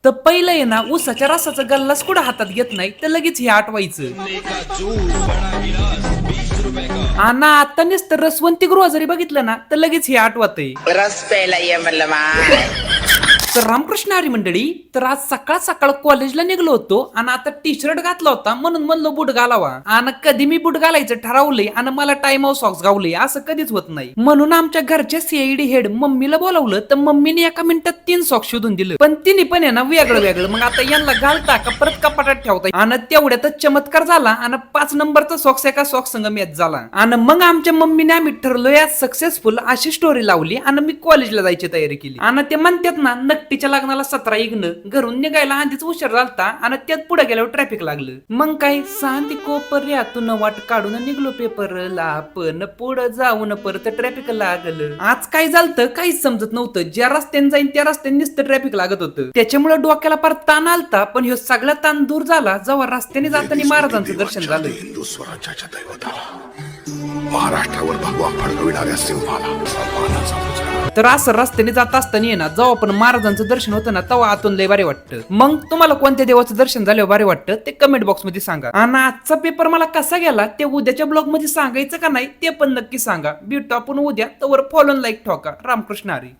तर पहिलं आहे ना ऊसाच्या रसाचा गल्लाच कुठं हातात घेत नाही तर लगेच हे आठवायचं. आणि आता नुसतं रसवंती गृह जरी बघितलं ना तर लगेच हे आठवतंय. रस प्यायला ये म्हणलं माय. तर रामकृष्ण हरी मंडळी, तर आज सकाळ सकाळ कॉलेजला निघलो होतो आणि आता टी शर्ट घातला होता म्हणून म्हणलो बूट घालावा. आणि कधी मी बूट घालायचं ठरवलंय आणि मला टाइम ऑफ सॉक्स गावले असं कधीच होत नाही. म्हणून आमच्या घरच्या सीआयडी हेड मम्मीला बोलावलं तर मम्मीने एका मिनिटात 3 सॉक्स शोधून दिलं. पण तिने पण आहे ना वेगळं वेगळं. मग आता यांना घालता का परत कपाटात ठेवता. आणि तेवढ्यातच चमत्कार झाला आणि 5 नंबरचा सॉक्स एका सॉक्स संग मॅच झाला. आणि मग आमच्या मम्मीने आम्ही ठरलो या सक्सेसफुल अशी स्टोरी लावली आणि मी कॉलेजला जायची तयारी केली. आणि ते म्हणतात ना नक्कीच्या लग्नाला 17 इग्न घरून निघायला आधीच उशीर झालता आणि त्यात पुढे गेल्यावर ट्रॅफिक लागलं. मग काय सांती कोपऱ्यातून वाट काढून निघलो पेपरला पण पुढे जाऊन परत ट्रॅफिक लागलं. आज काय झालं काहीच समजत नव्हतं. ज्या रस्त्याने जाईन त्या रस्त्याने नुसतं ट्रॅफिक लागत होतं. त्याच्यामुळे डोक्याला पार ताण आलता. पण ह्यो सगळा ताण दूर झाला जेव्हा रस्त्याने जाताना महाराजांचं दर्शन झालं. हिंदू स्वराज्याच्या दैवताला, महाराष्ट्रावर भगवा फडकविणाऱ्या सिंहाला मानाचा मुजरा. तर असं रस्त्याने जात असताना ना जेव्हा पण महाराजांचं दर्शन होतं ना तेव्हा आतून लय भारी वाटतं. मग तुम्हाला कोणत्या देवाचं दर्शन झाल्यावर भारी वाटतं ते कमेंट बॉक्स मध्ये सांगा. आणि आजचा पेपर मला कसा गेला ते उद्याच्या ब्लॉग मध्ये सांगायचं का नाही ते पण नक्की सांगा. भेटू आपण उद्या. तोवर फॉलो लाईक ठोका. रामकृष्ण हरी.